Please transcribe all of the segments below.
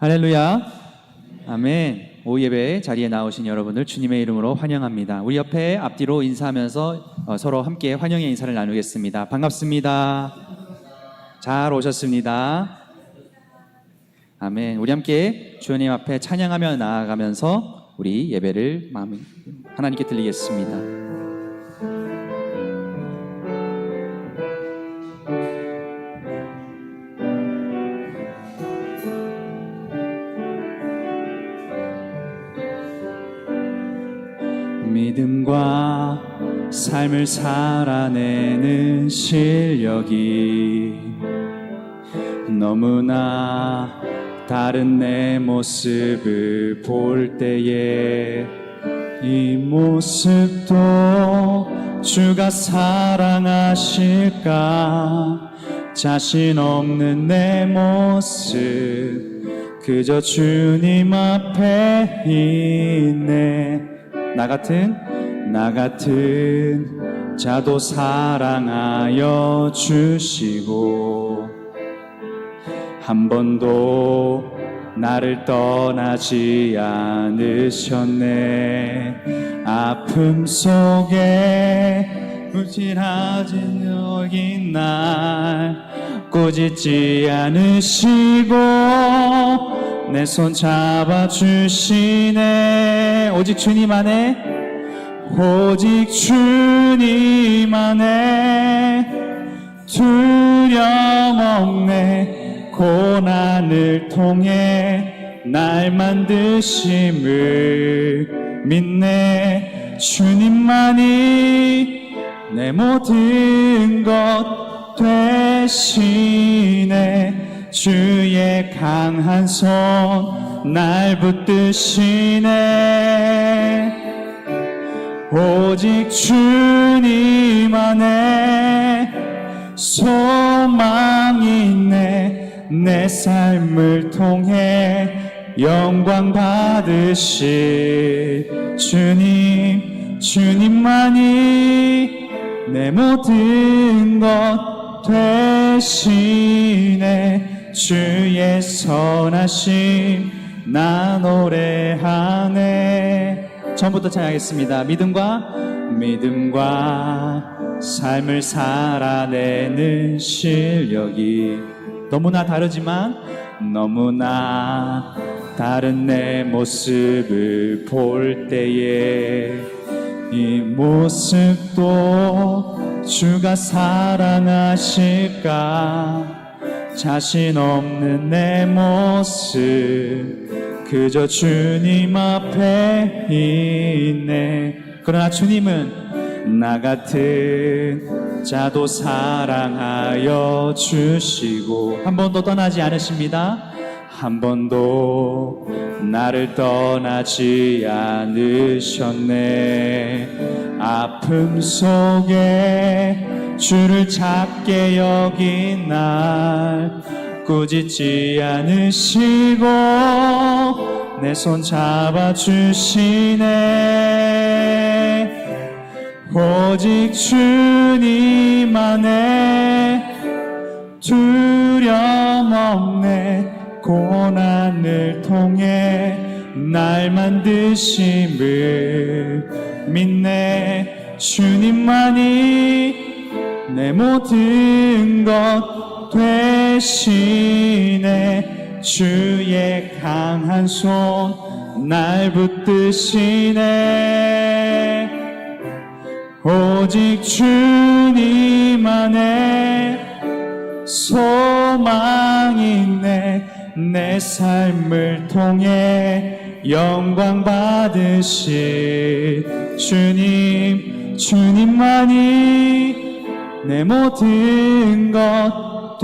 할렐루야. 아멘. 오후 예배 자리에 나오신 여러분들 주님의 이름으로 환영합니다. 우리 옆에 앞뒤로 인사하면서 서로 함께 환영의 인사를 나누겠습니다. 반갑습니다. 잘 오셨습니다. 아멘. 우리 함께 주님 앞에 찬양하며 나아가면서 우리 예배를 하나님께 드리겠습니다. 믿음과 삶을 살아내는 실력이 너무나 다른 내 모습을 볼 때에 이 모습도 주가 사랑하실까? 자신 없는 내 모습 그저 주님 앞에 있네. 나 같은 자도 사랑하여 주시고 한 번도 나를 떠나지 않으셨네. 아픔 속에 부질하진 여긴 날 꾸짖지 않으시고 내 손 잡아주시네. 오직 주님 안에, 오직 주님 안에 두려움 없네. 고난을 통해 날 만드심을 믿네. 주님만이 내 모든 것 되시네. 주의 강한 손 날 붙드시네. 오직 주님 안에 소망이 있네. 내 삶을 통해 영광 받으실 주님만이 내 모든 것 되시네. 주의 선하심 나 노래하네. 처음부터 찬양하겠습니다. 믿음과 삶을 살아내는 실력이 너무나 다르지만 너무나 다른 내 모습을 볼 때에 이 모습도 주가 사랑하실까? 자신 없는 내 모습 그저 주님 앞에 있네. 그러나 주님은 나 같은 자도 사랑하여 주시고 한 번도 떠나지 않으십니다. 한 번도 나를 떠나지 않으셨네. 아픔 속에 주를 작게 여긴 날 꾸짖지 않으시고 내 손 잡아주시네. 오직 주님 안에 두려움 없네. 고난을 통해 날 만드심을 믿네. 주님만이 내 모든 것 되시네. 주의 강한 손 날 붙드시네. 오직 주님 안에 소망이 있네. 내 삶을 통해 영광 받으실 주님만이 내 모든 것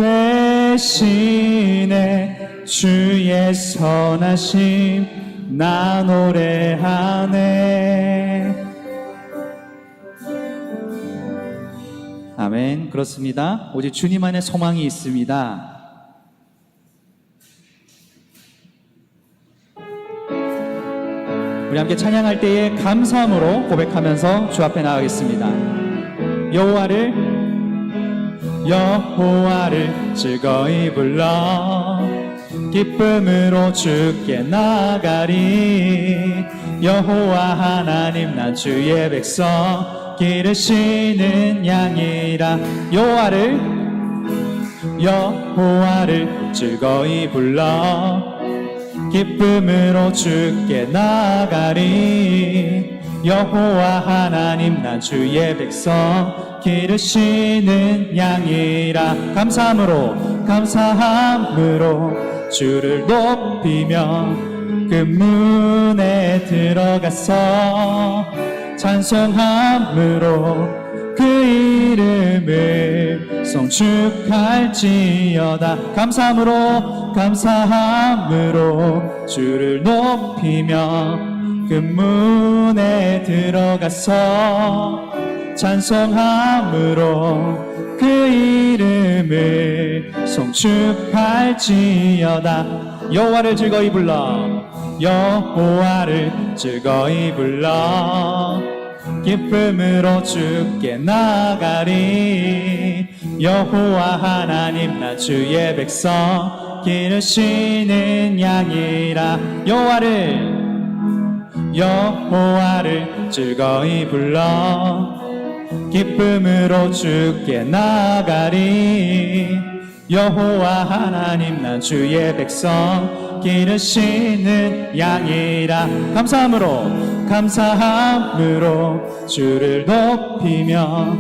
되시네. 주의 선하심 나 노래하네. 아멘. 그렇습니다. 오직 주님 안에 소망이 있습니다. 우리 함께 찬양할 때에 감사함으로 고백하면서 주 앞에 나가겠습니다. 여호와를 즐거이 불러 기쁨으로 주께 나가리. 여호와 하나님 난 주의 백성 기르시는 양이라. 여호와를 즐거이 불러 기쁨으로 주께 나가리. 여호와 하나님 난 주의 백성 기르시는 양이라. 감사함으로 주를 높이며 그 문에 들어가서 찬송함으로 그 이름을 송축할지어다. 감사함으로 주를 높이며 그 문에 들어가서 찬송함으로 그 이름을 송축할지어다. 여호와를 즐거이 불러 기쁨으로 주께 나가리. 여호와 하나님 나 주의 백성 기르시는 양이라. 여호와를 즐거이 불러 기쁨으로 주께 나가리. 여호와 하나님 난 주의 백성 기르시는 양이라. 감사함으로 주를 높이며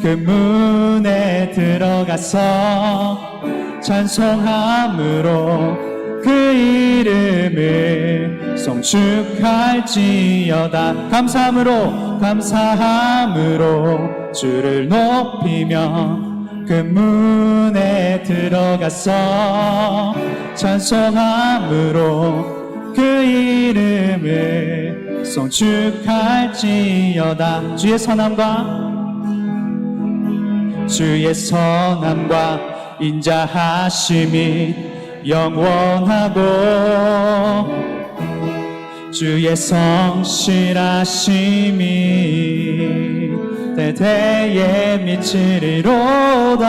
그 문에 들어가서 찬송함으로 그 이름을 송축할지어다. 감사함으로 주를 높이며 그 문에 들어가서 찬송함으로 그 이름을 송축할지어다. 주의 선함과 인자하심이 영원하고 주의 성실하심이 대대에 미치리로다.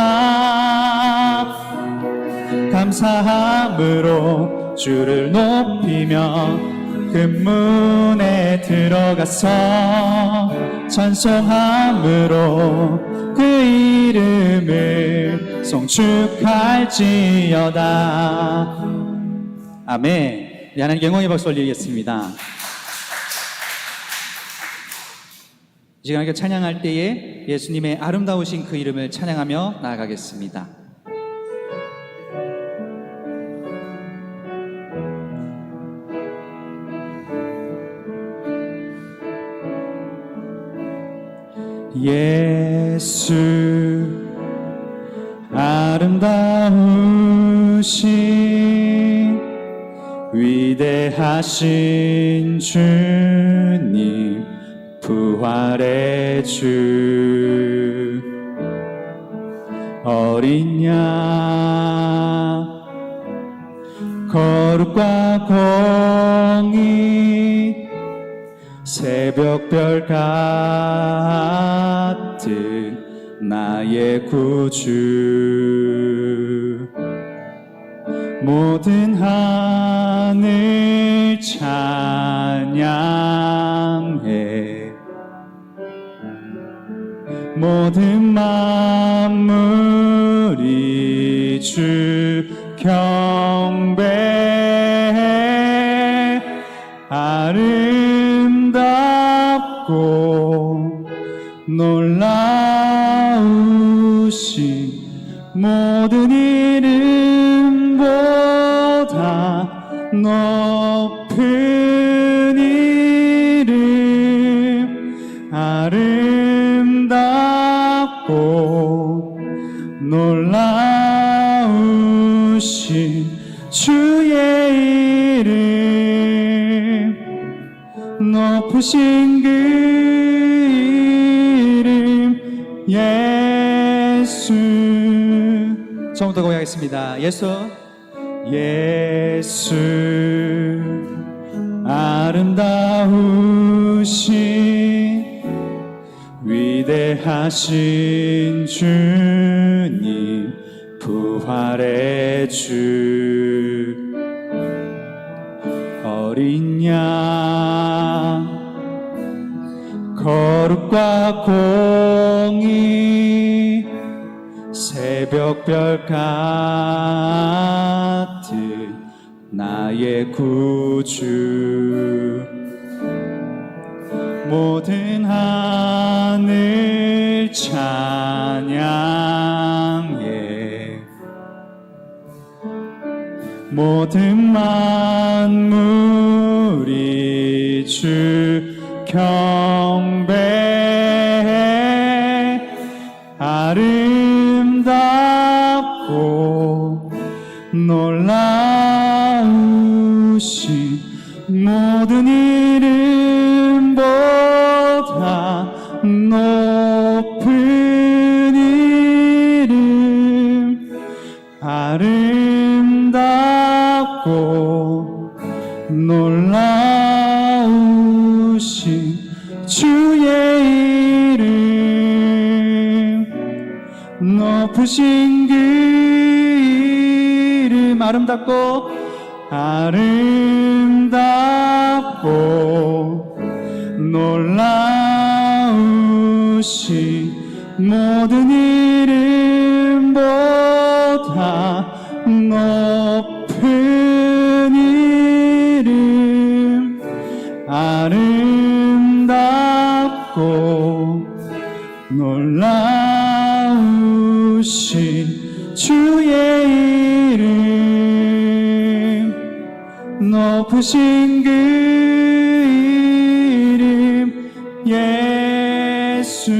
감사함으로 주를 높이며 그 문에 들어가서 찬송함으로 그 이름을 송축할지어다. 아멘. 하나님께 영광의 박수 올리겠습니다. 이 시간에 찬양할 때에 예수님의 아름다우신 그 이름을 찬양하며 나아가겠습니다. 예수 아름다우신 위대하신 주님 부활의 주 어린 양 거룩과 공의 새벽별 같은 나의 구주 모든 하늘 찬양해 모든 만물이 주 경배해 아름답고 놀라우신 모든 이름보다 높은 이름 아름답고 놀라우신 주의 이름 높으신 그 이름 예수. 처음부터 고백하겠습니다. 예수 아름다우신 위대하신 주님 부활의 주 어린 양 거룩과 공의 새벽별 같은 나의 구주 모든 하늘 찬양해 모든 만물이 주 경배해 아름답고 놀라우신 모든 이름보다 높은 이름 아름답고 놀라우신 주의 이름 높으신 그 이름 아름답고 놀라우신 모든 이름보다 높은 이름 아름답고 놀라우신 주의 이름 높으신 그 이름 예수.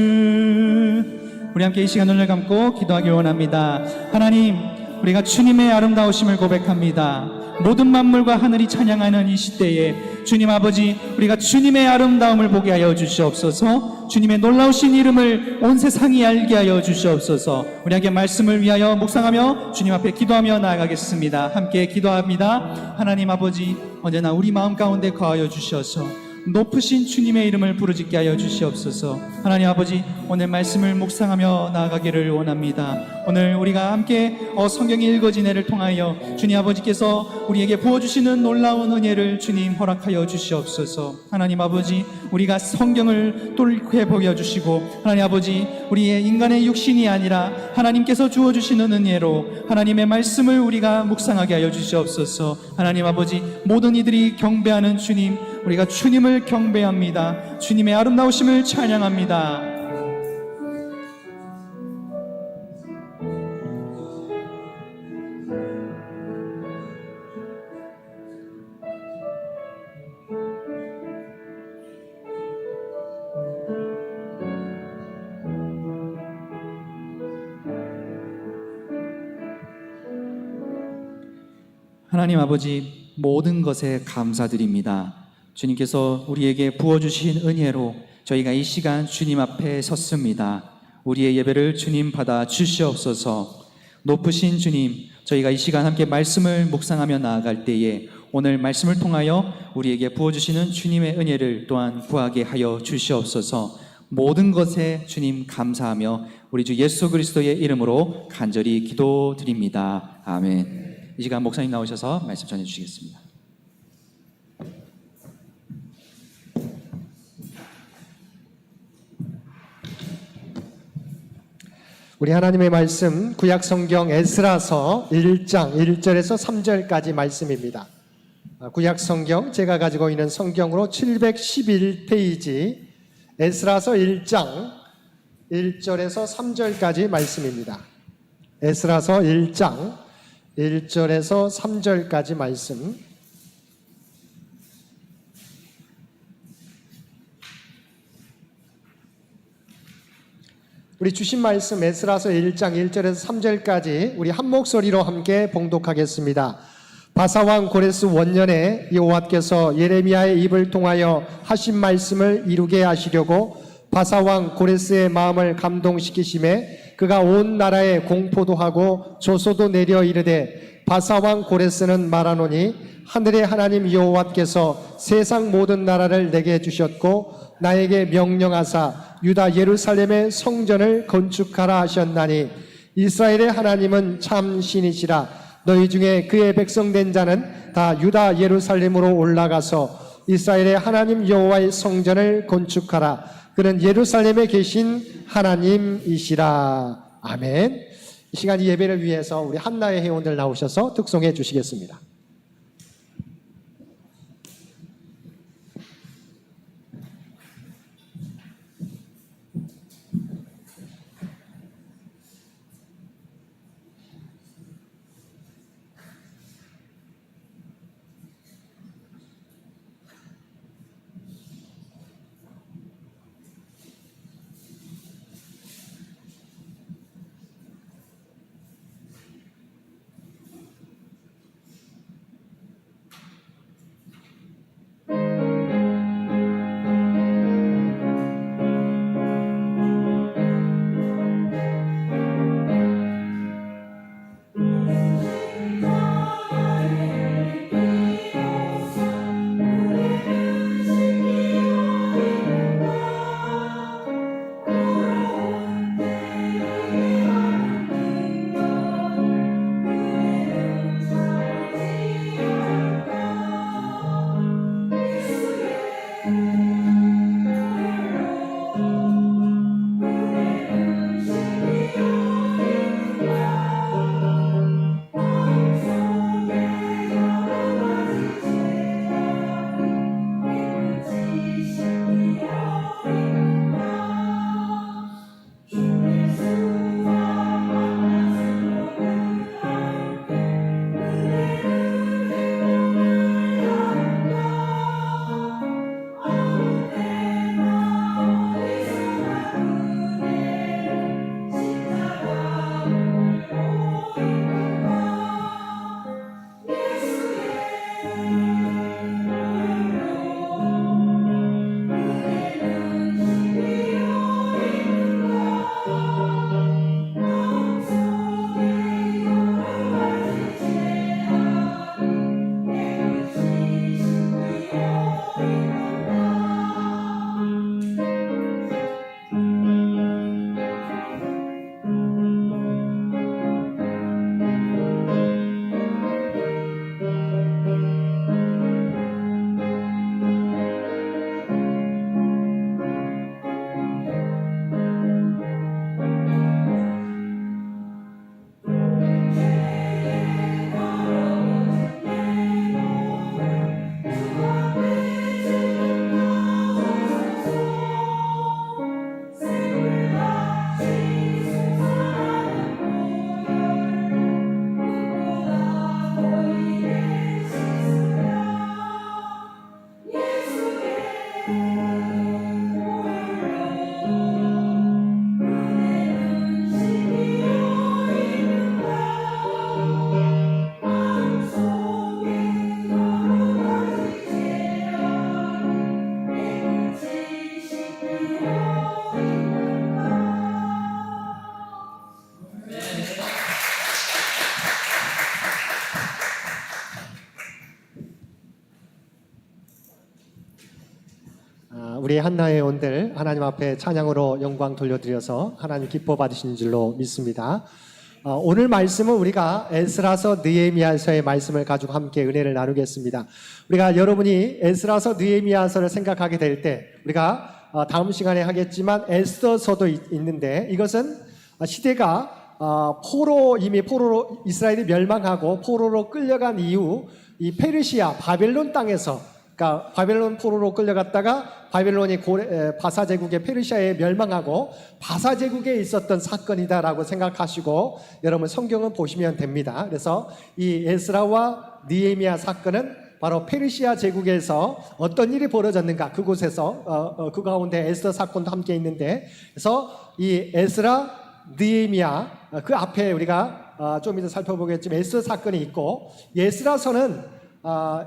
우리 함께 이 시간 눈을 감고 기도하길 원합니다. 하나님, 우리가 주님의 아름다우심을 고백합니다. 모든 만물과 하늘이 찬양하는 이 시대에 주님 아버지, 우리가 주님의 아름다움을 보게 하여 주시옵소서. 주님의 놀라우신 이름을 온 세상이 알게 하여 주시옵소서. 우리 함께 말씀을 위하여 묵상하며 주님 앞에 기도하며 나아가겠습니다. 함께 기도합니다. 하나님 아버지, 언제나 우리 마음 가운데 거하여 주셔서 높으신 주님의 이름을 부르짖게 하여 주시옵소서. 하나님 아버지, 오늘 말씀을 묵상하며 나아가기를 원합니다. 오늘 우리가 함께 성경이 읽어진 애를 통하여 주님 아버지께서 우리에게 부어주시는 놀라운 은혜를 주님 허락하여 주시옵소서. 하나님 아버지, 우리가 성경을 똘해 보여주시고 하나님 아버지, 우리의 인간의 육신이 아니라 하나님께서 주어주시는 은혜로 하나님의 말씀을 우리가 묵상하게 하여 주시옵소서. 하나님 아버지, 모든 이들이 경배하는 주님, 우리가 주님을 경배합니다. 주님의 아름다우심을 찬양합니다. 하나님 아버지, 모든 것에 감사드립니다. 주님께서 우리에게 부어주신 은혜로 저희가 이 시간 주님 앞에 섰습니다. 우리의 예배를 주님 받아 주시옵소서. 높으신 주님, 저희가 이 시간 함께 말씀을 묵상하며 나아갈 때에 오늘 말씀을 통하여 우리에게 부어주시는 주님의 은혜를 또한 구하게 하여 주시옵소서. 모든 것에 주님 감사하며 우리 주 예수 그리스도의 이름으로 간절히 기도드립니다. 아멘. 이 시간 목사님 나오셔서 말씀 전해주시겠습니다. 우리 하나님의 말씀 구약 성경 에스라서 1장 1절에서 3절까지 말씀입니다. 구약 성경 제가 가지고 있는 성경으로 711페이지 에스라서 1장 1절에서 3절까지 말씀입니다. 에스라서 1장 1절에서 3절까지 말씀. 우리 주신 말씀 에스라서 1장 1절에서 3절까지 우리 한 목소리로 함께 봉독하겠습니다. 바사왕 고레스 원년에 여호와께서 예레미야의 입을 통하여 하신 말씀을 이루게 하시려고 바사왕 고레스의 마음을 감동시키심에 그가 온 나라에 공포도 하고 조소도 내려 이르되 바사왕 고레스는 말하노니 하늘의 하나님 여호와께서 세상 모든 나라를 내게 주셨고 나에게 명령하사 유다 예루살렘의 성전을 건축하라 하셨나니 이스라엘의 하나님은 참 신이시라. 너희 중에 그의 백성된 자는 다 유다 예루살렘으로 올라가서 이스라엘의 하나님 여호와의 성전을 건축하라. 그는 예루살렘에 계신 하나님이시라. 아멘. 이 시간 이 예배를 위해서 우리 한나의 회원들 나오셔서 특송해 주시겠습니다. 우리 한나의 온들 하나님 앞에 찬양으로 영광 돌려드려서 하나님 기뻐 받으신 줄로 믿습니다. 오늘 말씀은 우리가 에스라서 느헤미야서의 말씀을 가지고 함께 은혜를 나누겠습니다. 우리가 여러분이 에스라서 느헤미야서를 생각하게 될 때 우리가 다음 시간에 하겠지만 에스더서도 있는데 이것은 시대가 이미 포로로 이스라엘이 멸망하고 포로로 끌려간 이후 이 페르시아 바벨론 땅에서 그러니까 바벨론 포로로 끌려갔다가 바벨론이 바사 제국의 페르시아에 멸망하고 바사 제국에 있었던 사건이다라고 생각하시고 여러분 성경은 보시면 됩니다. 그래서 이 에스라와 느헤미야 사건은 바로 페르시아 제국에서 어떤 일이 벌어졌는가 그곳에서 그 가운데 에스더 사건도 함께 있는데 그래서 이 에스라 느헤미야 그 앞에 우리가 좀 이따 살펴보겠지만 에스더 사건이 있고 에스라서는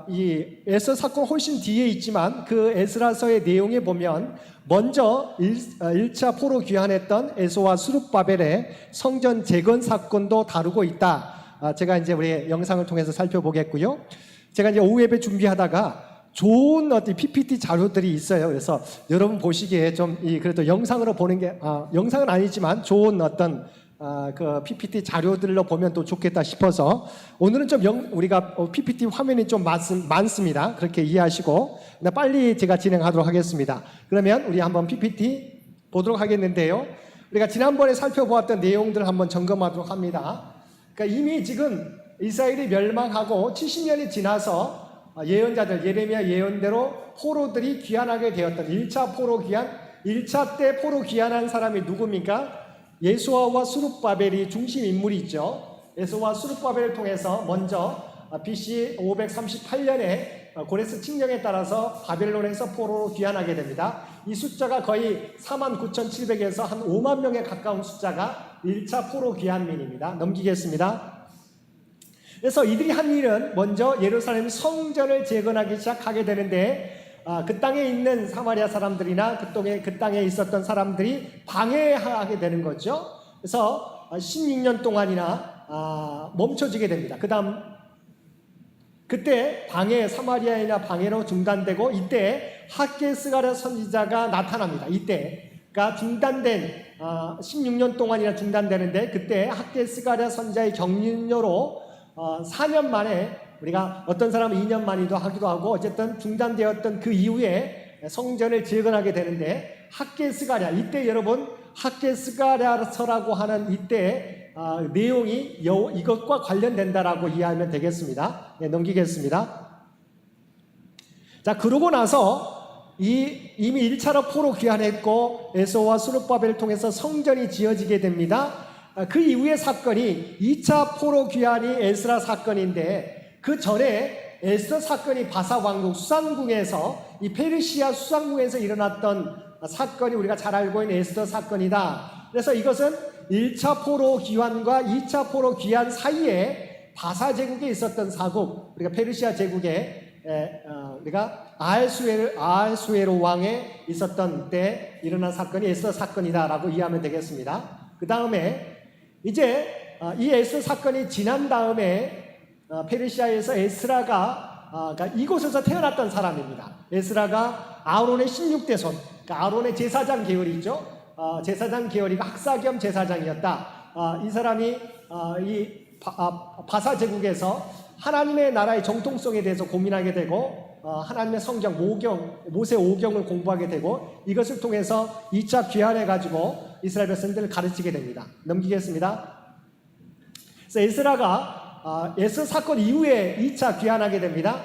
이 에스더 사건 훨씬 뒤에 있지만 그 에스라서의 내용에 보면 먼저 1차 포로 귀환했던 에스와 수룹바벨의 성전 재건 사건도 다루고 있다. 제가 이제 우리 영상을 통해서 살펴보겠고요. 제가 이제 오후 예배 준비하다가 좋은 어떤 PPT 자료들이 있어요. 그래서 여러분 보시기에 좀 그래도 영상으로 보는 게 영상은 아니지만 좋은 어떤 그 PPT 자료들로 보면 또 좋겠다 싶어서 오늘은 좀 우리가 PPT 화면이 좀 많습니다. 그렇게 이해하시고 빨리 제가 진행하도록 하겠습니다. 그러면 우리 한번 PPT 보도록 하겠는데요. 우리가 지난번에 살펴보았던 내용들을 한번 점검하도록 합니다. 그러니까 이미 지금 이스라엘이 멸망하고 70년이 지나서 예언자들 예레미야 예언대로 포로들이 귀환하게 되었던 1차 포로 귀환, 1차 때 포로 귀환한 사람이 누굽니까? 예수아와 스룹바벨이 중심 인물이죠. 예수아와 스룹바벨을 통해서 먼저 BC 538년에 고레스 칙령에 따라서 바벨론에서 포로로 귀환하게 됩니다. 이 숫자가 거의 49,700에서 한 5만 명에 가까운 숫자가 1차 포로 귀환민입니다. 넘기겠습니다. 그래서 이들이 한 일은 먼저 예루살렘 성전을 재건하기 시작하게 되는데 그 땅에 있는 사마리아 사람들이나 그 땅에 있었던 사람들이 방해하게 되는 거죠. 그래서 16년 동안이나 멈춰지게 됩니다. 그때 사마리아이나 방해로 중단되고 이때 학개스가랴 선지자가 나타납니다. 이때가 중단된 16년 동안이나 중단되는데 그때 학개스가랴 선지자의 격려로 4년 만에 우리가 어떤 사람은 2년 만이도 하기도 하고 어쨌든 중단되었던 그 이후에 성전을 재건하게 되는데 학개스가랴 이때 여러분 학개스가랴서라고 하는 이때 내용이 이것과 관련된다라고 이해하면 되겠습니다. 네, 넘기겠습니다. 자, 그러고 나서 이미 1차로 포로 귀환했고 에서와 스룹바벨을 통해서 성전이 지어지게 됩니다. 그 이후의 사건이 2차 포로 귀환이 에스라 사건인데 그 전에 에스더 사건이 바사 왕국 수산궁에서 이 페르시아 수산궁에서 일어났던 사건이 우리가 잘 알고 있는 에스더 사건이다. 그래서 이것은 1차 포로 귀환과 2차 포로 귀환 사이에 바사 제국에 있었던 사국, 우리가 페르시아 제국에 우리가 아하수에로 왕에 있었던 때 일어난 사건이 에스더 사건이다라고 이해하면 되겠습니다. 그 다음에 이제 이 에스더 사건이 지난 다음에 페르시아에서 에스라가 그러니까 이곳에서 태어났던 사람입니다. 에스라가 아론의 16대 손, 그러니까 아론의 제사장 계열이죠. 제사장 계열이가 학사 겸 제사장이었다. 이 사람이 이 바사 제국에서 하나님의 나라의 정통성에 대해서 고민하게 되고 하나님의 성경, 모세 5경을 공부하게 되고 이것을 통해서 2차 귀환해가지고 이스라엘 백성들을 가르치게 됩니다. 넘기겠습니다. 그래서 에스라가 에스더 사건 이후에 2차 귀환하게 됩니다.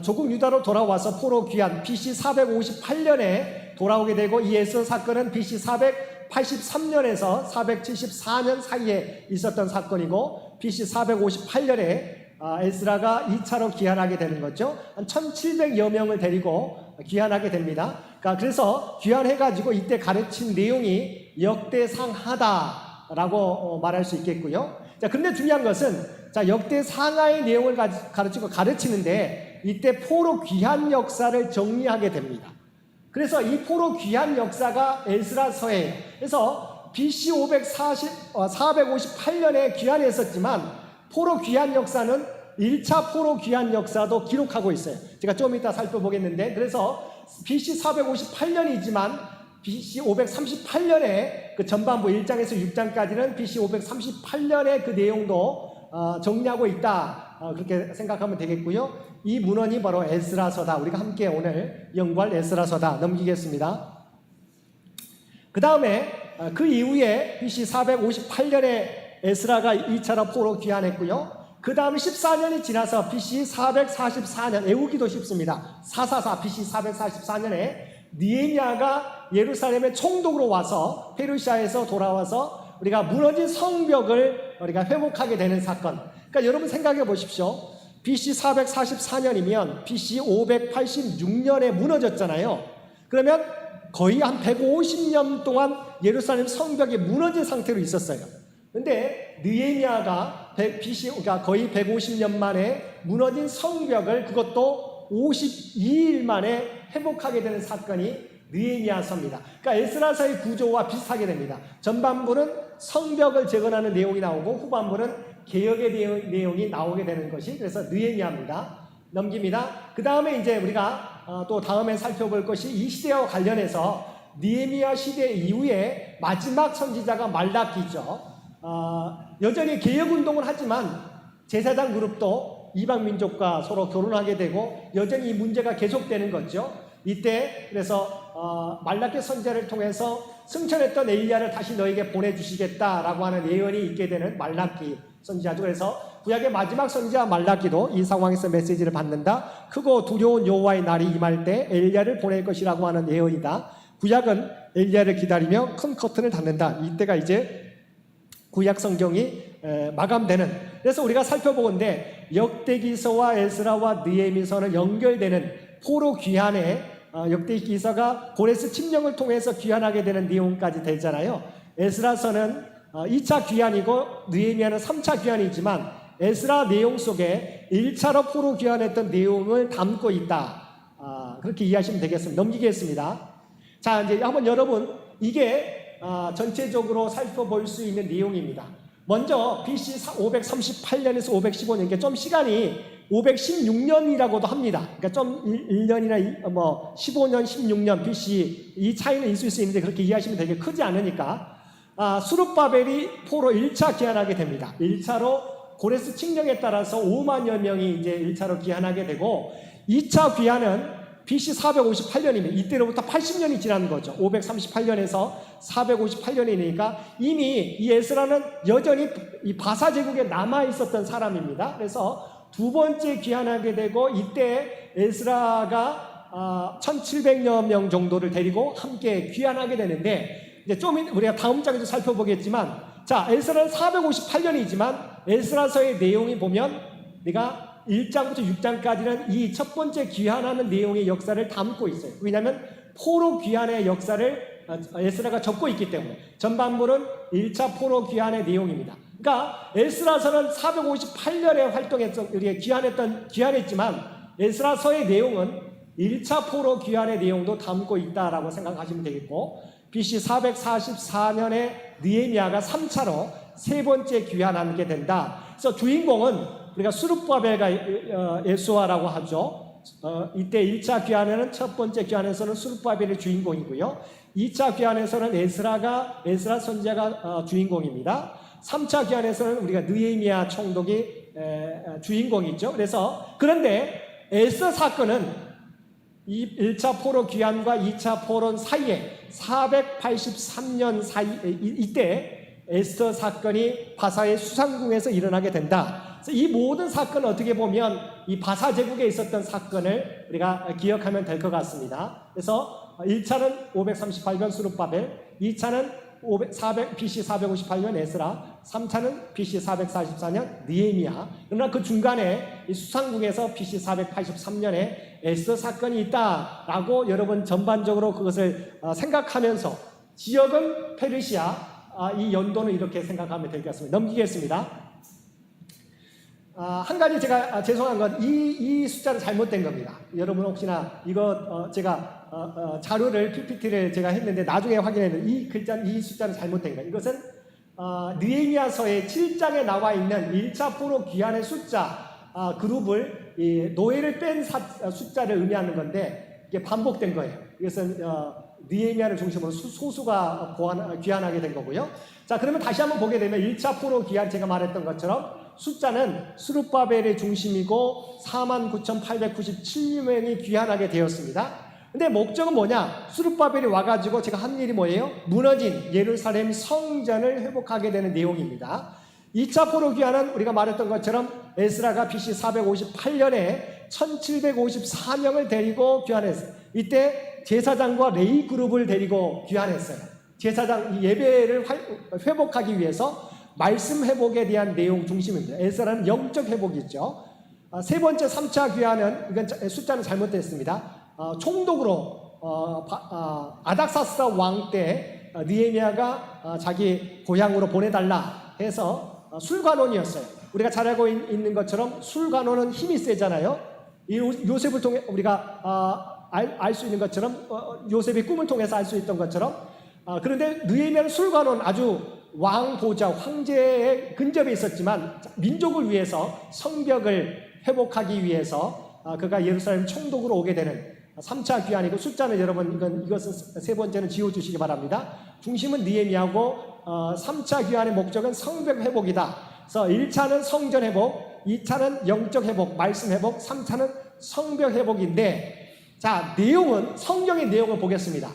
조국 유다로 돌아와서 포로 귀환 BC 458년에 돌아오게 되고 이 에스더 사건은 BC 483년에서 474년 사이에 있었던 사건이고 BC 458년에 에스라가 2차로 귀환하게 되는 거죠. 한 1700여 명을 데리고 귀환하게 됩니다. 그래서 귀환해가지고 이때 가르친 내용이 역대상하다라고 말할 수 있겠고요. 자, 근데 중요한 것은 역대상하의 내용을 가르치고 가르치는데 이때 포로 귀환 역사를 정리하게 됩니다. 그래서 이 포로 귀환 역사가 에스라서예요. 그래서 BC 458년에 귀환했었지만 포로 귀환 역사는 1차 포로 귀환 역사도 기록하고 있어요. 제가 좀 이따 살펴보겠는데 그래서 BC 458년이지만 BC 538년에 그 전반부 1장에서 6장까지는 BC 538년의 그 내용도 정리하고 있다. 그렇게 생각하면 되겠고요. 이 문헌이 바로 에스라서다. 우리가 함께 오늘 연구할 에스라서다. 넘기겠습니다. 그 다음에 그 이후에 BC 458년에 에스라가 2차로 포로 귀환했고요. 그 다음에 14년이 지나서 BC 444년 외우기도 쉽습니다. 444 BC 444년에 느헤미야가 예루살렘의 총독으로 와서 페르시아에서 돌아와서 우리가 무너진 성벽을 우리가 회복하게 되는 사건. 그러니까 여러분 생각해 보십시오. BC 444년이면 BC 586년에 무너졌잖아요. 그러면 거의 한 150년 동안 예루살렘 성벽이 무너진 상태로 있었어요. 근데 느헤미야가 BC가 거의 150년 만에 무너진 성벽을 그것도 52일 만에 회복하게 되는 사건이 느헤미야서입니다. 그러니까 에스라서의 구조와 비슷하게 됩니다. 전반부는 성벽을 재건하는 내용이 나오고 후반부는 개혁의 내용이 나오게 되는 것이 그래서 느헤미야입니다. 넘깁니다. 그 다음에 이제 우리가 또 다음에 살펴볼 것이 이 시대와 관련해서 느헤미야 시대 이후에 마지막 선지자가 말라기죠. 여전히 개혁운동을 하지만 제사장 그룹도 이방 민족과 서로 결혼하게 되고 여전히 이 문제가 계속되는 거죠. 이때 그래서 말라기 선지자를 통해서 승천했던 엘리야를 다시 너에게 보내주시겠다라고 하는 예언이 있게 되는 말라기 선지자죠. 그래서 구약의 마지막 선지자 말라기도 이 상황에서 메시지를 받는다. 크고 두려운 여호와의 날이 임할 때 엘리야를 보낼 것이라고 하는 예언이다. 구약은 엘리야를 기다리며 큰 커튼을 닫는다. 이때가 이제 구약 성경이 마감되는. 그래서 우리가 살펴보건대 역대기서와 에스라와 느헤미서는 연결되는 포로 귀환에 역대기서가 고레스 침령을 통해서 귀환하게 되는 내용까지 되잖아요. 에스라서는 2차 귀환이고 느헤미야는 3차 귀환이지만 에스라 내용 속에 1차로 포로 귀환했던 내용을 담고 있다. 그렇게 이해하시면 되겠습니다. 넘기겠습니다. 자, 이제 한번 여러분 이게 전체적으로 살펴볼 수 있는 내용입니다. 먼저 BC 538년에서 515년, 이게 좀 시간이 516년이라고도 합니다. 그러니까 좀 1년이나 15년, 16년 BC 이 차이는 있을 수 있는데 그렇게 이해하시면 되게 크지 않으니까 수룹바벨이 포로 1차 귀환하게 됩니다. 1차로 고레스 칙령에 따라서 5만여 명이 이제 1차로 귀환하게 되고 2차 귀환은 BC 458년이면 이때로부터 80년이 지난 거죠. 538년에서 458년이니까 이미 이 에스라는 여전히 이 바사 제국에 남아 있었던 사람입니다. 그래서 두 번째 귀환하게 되고 이때 에스라가 1700여 명 정도를 데리고 함께 귀환하게 되는데 이제 좀 우리가 다음 장에서 살펴보겠지만 자, 에스라는 458년이지만 에스라서의 내용이 보면 내가 1장부터 6장까지는 이 첫 번째 귀환하는 내용의 역사를 담고 있어요. 왜냐하면 포로 귀환의 역사를 에스라가 적고 있기 때문에 전반부는 1차 포로 귀환의 내용입니다. 그러니까 에스라서는 458년에 활동했던 우리가 귀환했지만 에스라서의 내용은 1차 포로 귀환의 내용도 담고 있다라고 생각하시면 되겠고 BC 444년에 느헤미야가 3차로 세 번째 귀환하게 된다. 그래서 주인공은 우리가 수룹바벨과 예수아라고 하죠. 이때 1차 귀환에는 첫 번째 귀환에서는 수룹바벨이 주인공이고요. 2차 귀환에서는 에스라 선지자가 주인공입니다. 3차 귀환에서는 우리가 느헤미야 총독이 주인공이죠. 그래서 그런데 에스더 사건은 이 1차 포로 귀환과 2차 포로 사이에 483년 사이 이때 에스더 사건이 바사의 수상궁에서 일어나게 된다. 그래서 이 모든 사건은 어떻게 보면 이 바사 제국에 있었던 사건을 우리가 기억하면 될 것 같습니다. 그래서 1차는 538년 수룹바벨, 2차는 BC 458년 에스라, 3차는 BC 444년 느헤미야. 그러나 그 중간에 이 수상궁에서 BC 483년에 에스더 사건이 있다라고 여러분 전반적으로 그것을 생각하면서 지역은 페르시아, 이 연도는 이렇게 생각하면 될 것 같습니다. 넘기겠습니다. 한 가지 제가 죄송한 건 이 숫자는 잘못된 겁니다. 여러분 혹시나 이거 제가 자료를 PPT를 제가 했는데 나중에 확인했는데 이 숫자는 잘못된 거예요. 이것은 느헤미야서의 7장에 나와 있는 1차 포로 귀환의 숫자 그룹을 노예를 뺀 숫자를 의미하는 건데 이게 반복된 거예요. 이것은 느헤미야를 중심으로 소수가 귀환하게 된 거고요. 자, 그러면 다시 한번 보게 되면 1차 포로 귀환 제가 말했던 것처럼 숫자는 수룹바벨의 중심이고 49,897명이 귀환하게 되었습니다. 근데 목적은 뭐냐? 수룹바벨이 와가지고 제가 한 일이 뭐예요? 무너진 예루살렘 성전을 회복하게 되는 내용입니다. 2차 포로 귀환은 우리가 말했던 것처럼 에스라가 BC 458년에 1754명을 데리고 귀환했어요. 이때 제사장과 레이 그룹을 데리고 귀환했어요. 제사장 예배를 회복하기 위해서 말씀 회복에 대한 내용 중심입니다. 에스라는 영적 회복이죠. 세 번째 3차 귀환은 이건 숫자는 잘못됐습니다. 총독으로 아닥사스다 왕 때 느헤미야가 자기 고향으로 보내달라 해서 술관원이었어요. 우리가 잘 알고 있는 것처럼 술관원은 힘이 세잖아요. 이 요셉을 통해 우리가 알 수 있는 것처럼 요셉의 꿈을 통해서 알 수 있던 것처럼 그런데 느헤미야는 술관원 아주 왕 보좌 황제의 근접에 있었지만 민족을 위해서 성벽을 회복하기 위해서 그가 예루살렘 총독으로 오게 되는 3차 귀환이고 숫자는 여러분 이것은 세 번째는 지워주시기 바랍니다. 중심은 느헤미야고 3차 귀환의 목적은 성벽 회복이다. 그래서 1차는 성전 회복, 2차는 영적 회복, 말씀 회복, 3차는 성벽 회복인데, 자, 내용은 성경의 내용을 보겠습니다.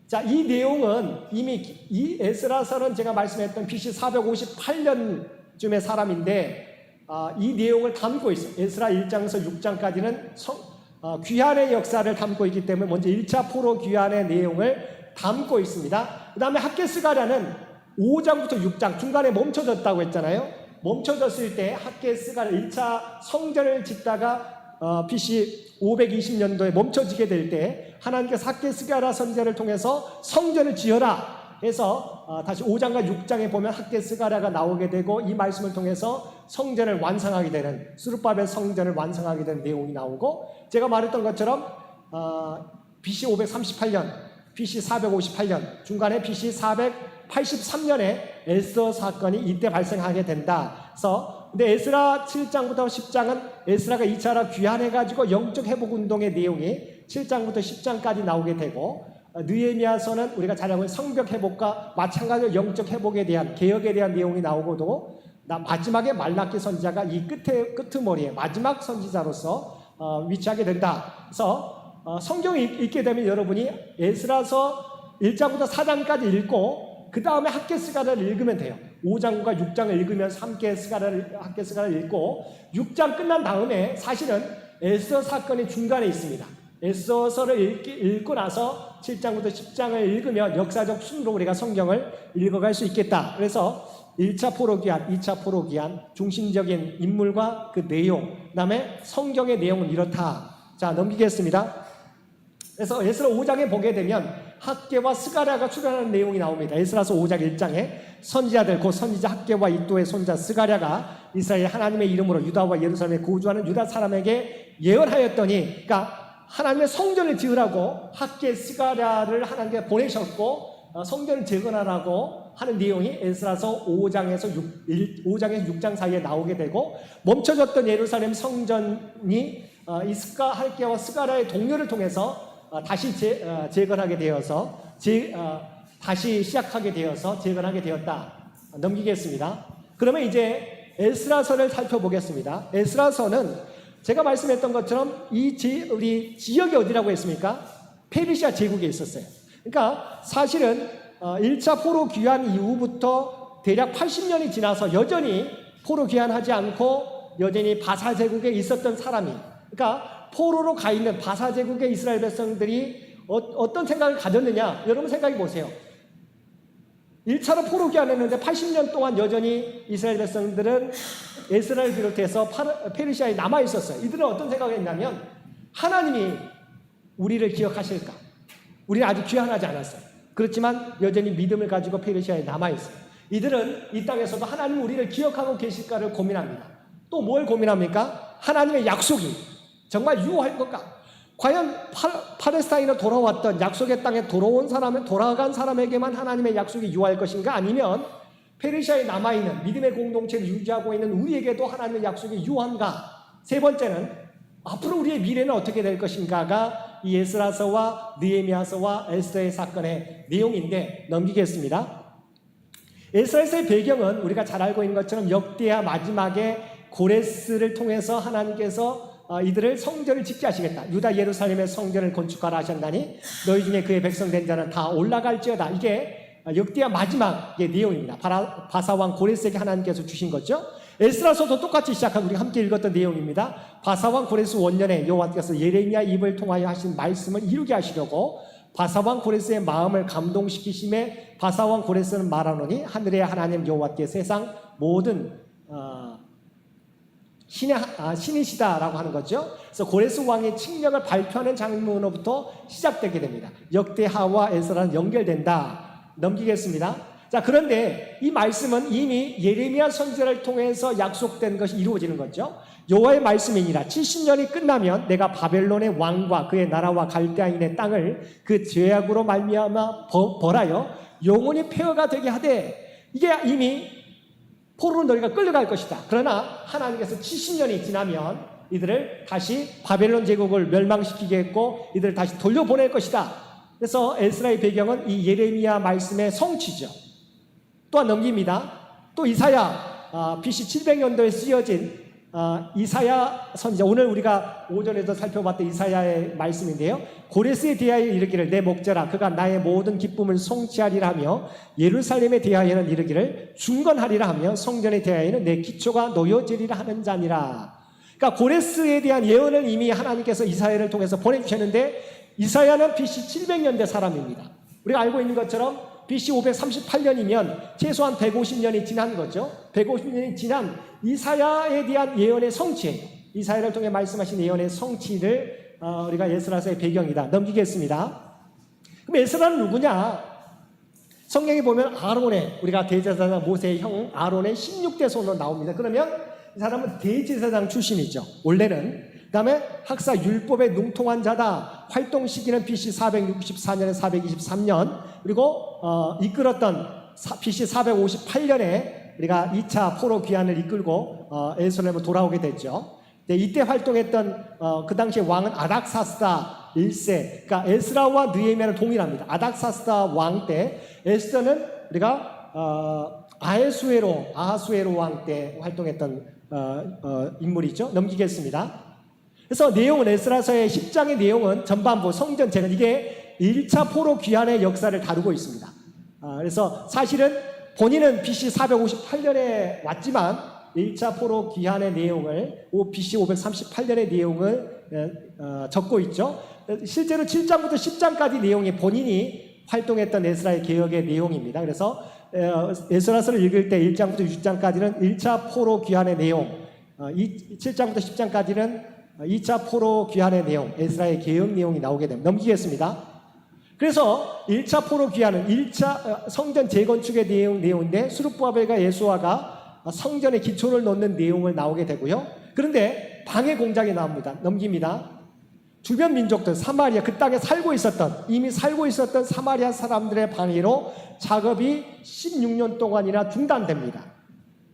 자, 이 내용은 이미 이 에스라서는 제가 말씀했던 BC 458년쯤의 사람인데 이 내용을 담고 있어요. 에스라 1장에서 6장까지는 귀환의 역사를 담고 있기 때문에 먼저 1차 포로 귀환의 내용을 담고 있습니다. 그 다음에 학개스가랴는 5장부터 6장 중간에 멈춰졌다고 했잖아요. 멈춰졌을 때 학개스가랴 1차 성전을 짓다가 BC 520년도에 멈춰지게 될 때 하나님께서 학개스가랴 선지자를 통해서 성전을 지어라 해서 다시 5장과 6장에 보면 학개스가랴가 나오게 되고 이 말씀을 통해서 성전을 완성하게 되는 스룹바벨 성전을 완성하게 되는 내용이 나오고, 제가 말했던 것처럼 BC 538년, BC 458년, 중간에 BC 483년에 에스더 사건이 이때 발생하게 된다. 그래서 근데 에스라 7장부터 10장은 에스라가 2차로 귀환해가지고 영적 회복 운동의 내용이 7장부터 10장까지 나오게 되고, 느헤미야서는 우리가 잘 알고 있는 성벽 회복과 마찬가지로 영적 회복에 대한 개혁에 대한 내용이 나오고도 마지막에 말라기 선지자가 이 끄트머리에 마지막 선지자로서 위치하게 된다. 그래서 성경을 읽게 되면 여러분이 에스라서 1장부터 4장까지 읽고 그 다음에 학개스가랴를 읽으면 돼요. 5장과 6장을 읽으면서 학개스가랴를 읽고 6장 끝난 다음에 사실은 에스더 사건이 중간에 있습니다. 에스더서를 읽고 나서 7장부터 10장을 읽으면 역사적 순으로 우리가 성경을 읽어갈 수 있겠다. 그래서 1차 포로기한, 2차 포로기한 중심적인 인물과 그 내용, 그 다음에 성경의 내용은 이렇다. 자, 넘기겠습니다. 그래서 에스라 5장에 보게 되면 학개와 스가랴가 출현하는 내용이 나옵니다. 에스라서 5장 1장에 선지자들 곧 선지자 학개와 이도의 손자 스가랴가 이스라엘 하나님의 이름으로 유다와 예루살렘에 거주하는 유다 사람에게 예언하였더니, 그러니까 하나님의 성전을 지으라고 학개 스가랴를 하나님께 보내셨고 성전을 재건하라고 하는 내용이 에스라서 5장에서 6장 사이에 나오게 되고, 멈춰졌던 예루살렘 성전이 할개와 스가랴의 동료를 통해서 다시 재건하게 되어서 다시 시작하게 되어서 재건하게 되었다. 넘기겠습니다. 그러면 이제 에스라서를 살펴보겠습니다. 에스라서는 제가 말씀했던 것처럼 우리 지역이 어디라고 했습니까? 페르시아 제국에 있었어요. 그러니까 사실은 1차 포로 귀환 이후부터 대략 80년이 지나서 여전히 포로 귀환하지 않고 여전히 바사 제국에 있었던 사람이, 그러니까 포로로 가 있는 바사 제국의 이스라엘 백성들이 어떤 생각을 가졌느냐, 여러분 생각해 보세요. 1차로 포로 귀환했는데 80년 동안 여전히 이스라엘 백성들은 에스라를 비롯해서 페르시아에 남아 있었어요. 이들은 어떤 생각을 했냐면, 하나님이 우리를 기억하실까? 우리는 아직 귀환하지 않았어요. 그렇지만 여전히 믿음을 가지고 페르시아에 남아 있어요. 이들은 이 땅에서도 하나님 우리를 기억하고 계실까를 고민합니다. 또 뭘 고민합니까? 하나님의 약속이 정말 유효할 건가? 과연 팔레스타인으로 돌아왔던 약속의 땅에 돌아간 사람에게만 하나님의 약속이 유효할 것인가? 아니면 페르시아에 남아있는 믿음의 공동체를 유지하고 있는 우리에게도 하나님의 약속이 유효한가? 세 번째는 앞으로 우리의 미래는 어떻게 될 것인가가 이 에스라서와 느헤미야서와 에스더의 사건의 내용인데, 넘기겠습니다. 에스라서의 배경은 우리가 잘 알고 있는 것처럼 역대하 마지막에 고레스를 통해서 하나님께서 이들을 성전을 짓게 하시겠다. 유다 예루살렘의 성전을 건축하라 하셨나니 너희 중에 그의 백성 된 자는 다 올라갈지어다. 이게 역대하 마지막의 내용입니다. 바사왕 고레스에게 하나님께서 주신 거죠. 에스라서도 똑같이 시작하고 우리가 함께 읽었던 내용입니다. 바사왕 고레스 원년에 여호와께서 예레미야 입을 통하여 하신 말씀을 이루게 하시려고 바사왕 고레스의 마음을 감동시키심에 바사왕 고레스는 말하노니 하늘의 하나님 여호와께 세상 모든 신이시다라고 하는 거죠. 그래서 고레스 왕의 칙령을 발표하는 장면으로부터 시작되게 됩니다. 역대하와 에스라는 연결된다. 넘기겠습니다. 자, 그런데 이 말씀은 이미 예레미야 선지자를 통해서 약속된 것이 이루어지는 거죠. 여호와의 말씀이니라 70년이 끝나면 내가 바벨론의 왕과 그의 나라와 갈대아인의 땅을 그 죄악으로 말미암아 벌하여 영원히 폐허가 되게 하되, 이게 이미 포로로 너희가 끌려갈 것이다. 그러나 하나님께서 70년이 지나면 이들을 다시 바벨론 제국을 멸망시키게 했고 이들을 다시 돌려보낼 것이다. 그래서 에스라의 배경은 이 예레미야 말씀의 성취죠. 또한 넘깁니다. 또 이사야 BC 700년도에 쓰여진 이사야 선지자, 오늘 우리가 오전에도 살펴봤던 이사야의 말씀인데요. 고레스에 대하여 이르기를 내 목자라 그가 나의 모든 기쁨을 성취하리라 하며 예루살렘에 대하여는 이르기를 중건하리라 하며 성전에 대하여는 내 기초가 놓여지리라 하는 자니라. 그러니까 고레스에 대한 예언을 이미 하나님께서 이사야를 통해서 보내주셨는데 이사야는 BC 700년대 사람입니다. 우리가 알고 있는 것처럼 BC 538년이면 최소한 150년이 지난 거죠. 150년이 지난 이사야에 대한 예언의 성취예요. 이사야를 통해 말씀하신 예언의 성취를 우리가 에스라서의 배경이다. 넘기겠습니다. 그럼 에스라는 누구냐? 성경에 보면 아론의, 우리가 대제사장 모세의 형 아론의 16대 손으로 나옵니다. 그러면 이 사람은 대제사장 출신이죠. 원래는. 그 다음에 학사 율법에 능통한 자다. 활동 시기는 BC 464년에 423년, 그리고 이끌었던 BC 458년에 우리가 2차 포로 귀환을 이끌고 예루살렘으로 돌아오게 됐죠. 이때 활동했던 그 당시의 왕은 아닥사스다 1세, 그러니까 에스라와 느헤미야는 동일합니다. 아닥사스다 왕 때, 에스더는 우리가 아하수에로 왕 때 활동했던 인물이죠. 넘기겠습니다. 그래서 내용은 에스라서의 10장의 내용은 전반부 성전 재건, 이게 1차 포로 귀환의 역사를 다루고 있습니다. 그래서 사실은 본인은 BC 458년에 왔지만 1차 포로 귀환의 내용을 BC 538년의 내용을 적고 있죠. 실제로 7장부터 10장까지 내용이 본인이 활동했던 에스라의 개혁의 내용입니다. 그래서 에스라서를 읽을 때 1장부터 6장까지는 1차 포로 귀환의 내용, 7장부터 10장까지는 2차 포로 귀환의 내용, 에스라의 개혁 내용이 나오게 됩니다. 넘기겠습니다. 그래서 1차 포로 귀환은 1차 성전 재건축의 내용인데 수르바벨과 예수아가 성전의 기초를 놓는 내용을 나오게 되고요. 그런데 방해 공작이 나옵니다. 넘깁니다. 주변 민족들, 사마리아, 그 땅에 이미 살고 있었던 사마리아 사람들의 방해로 작업이 16년 동안이나 중단됩니다.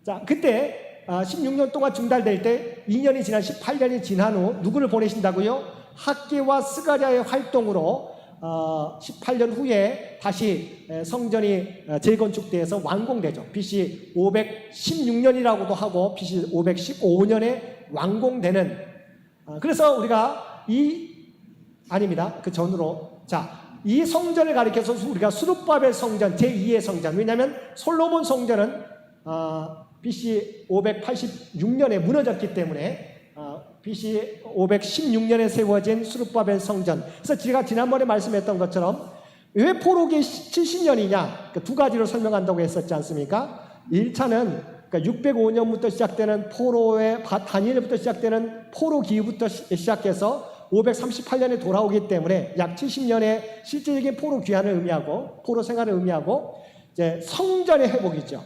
자, 그때 16년 동안 중단될 때 2년이 지난 18년이 지난 후 누구를 보내신다고요? 학개와 스가랴의 활동으로 18년 후에 다시 성전이 재건축돼서 완공되죠. BC 516년이라고도 하고 BC 515년에 완공되는, 그래서 우리가 아닙니다. 그 전으로, 이 성전을 가리켜서 우리가 수르바벨 성전, 제2의 성전, 왜냐하면 솔로몬 성전은 BC 586년에 무너졌기 때문에 BC 516년에 세워진 수르바벨 성전. 그래서 제가 지난번에 말씀했던 것처럼 왜 포로기 70년이냐, 두 가지로 설명한다고 했었지 않습니까? 1차는 605년부터 시작되는 다니엘부터 시작되는 포로 기후부터 시작해서 538년에 돌아오기 때문에 약 70년의 실질적인 포로 귀환을 의미하고 포로 생활을 의미하고, 이제 성전의 회복이죠.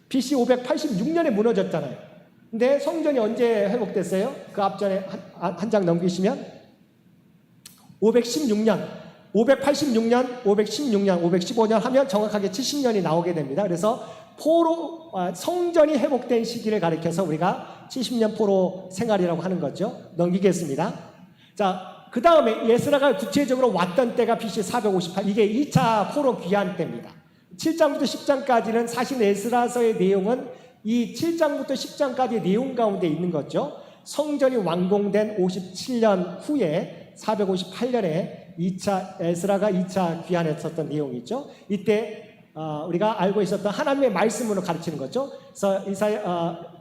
BC 586년에 무너졌잖아요. 근데 성전이 언제 회복됐어요? 그 앞전에 한 장 넘기시면 516년, 515년 하면 정확하게 70년이 나오게 됩니다. 그래서 성전이 회복된 시기를 가리켜서 우리가 70년 포로 생활이라고 하는 거죠. 넘기겠습니다. 자, 그 다음에 에스라가 구체적으로 왔던 때가 BC 458, 이게 2차 포로 귀환 때입니다. 7장부터 10장까지는 사실 에스라서의 내용은 이 7장부터 10장까지의 내용 가운데 있는 거죠. 성전이 완공된 57년 후에 458년에 에스라가 2차 귀환했었던 내용이죠. 이때 우리가 알고 있었던 하나님의 말씀으로 가르치는 거죠. 그래서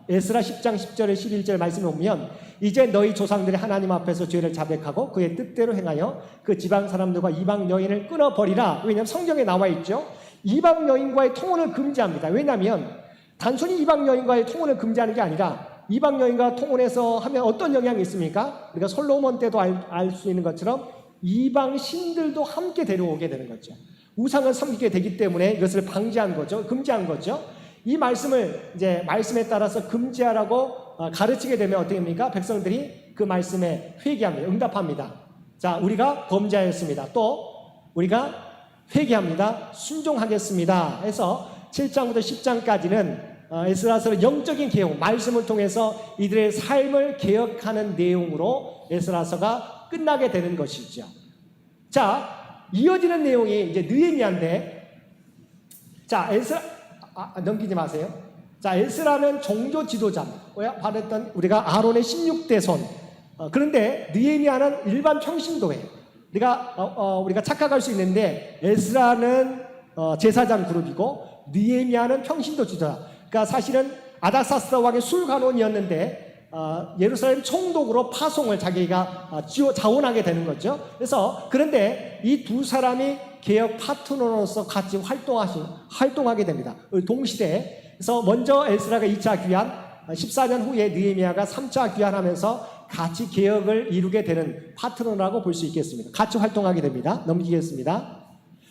에스라 10장 10절에 11절 말씀을 보면 이제 너희 조상들이 하나님 앞에서 죄를 자백하고 그의 뜻대로 행하여 그 지방 사람들과 이방 여인을 끊어버리라. 왜냐하면 성경에 나와 있죠. 이방 여인과의 통혼을 금지합니다. 왜냐하면 단순히 이방 여인과의 통혼을 금지하는 게 아니라 이방 여인과 통혼해서 하면 어떤 영향이 있습니까? 우리가 솔로몬 때도 알 수 있는 것처럼 이방 신들도 함께 데려오게 되는 거죠. 우상을 섬기게 되기 때문에 이것을 방지한 거죠. 금지한 거죠. 이 말씀을 이제 말씀에 따라서 금지하라고 가르치게 되면 어떻게 됩니까? 백성들이 그 말씀에 회개합니다. 응답합니다. 자, 우리가 범죄하였습니다. 또 우리가 회개합니다. 순종하겠습니다. 해서 7장부터 10장까지는 에스라서는 영적인 개혁, 말씀을 통해서 이들의 삶을 개혁하는 내용으로 에스라서가 끝나게 되는 것이죠. 자, 이어지는 내용이 이제 느헤미야인데, 자, 넘기지 마세요. 자, 에스라는 종교 지도자입니다. 말했던 우리가 아론의 16대 손. 그런데 느헤미야는 일반 평신도예요. 우리가 착각할 수 있는데 에스라는 제사장 그룹이고 느헤미야는 평신도 지도자. 그러니까 사실은 아닥사스다 왕의 술관원이었는데 예루살렘 총독으로 파송을 자기가 자원하게 되는 거죠. 그런데 이 두 사람이 개혁 파트너로서 같이 활동하게 됩니다. 동시대에. 그래서 먼저 에스라가 2차 귀환, 14년 후에 느헤미야가 3차 귀환하면서 같이 개혁을 이루게 되는 파트너라고 볼 수 있겠습니다. 같이 활동하게 됩니다. 넘기겠습니다.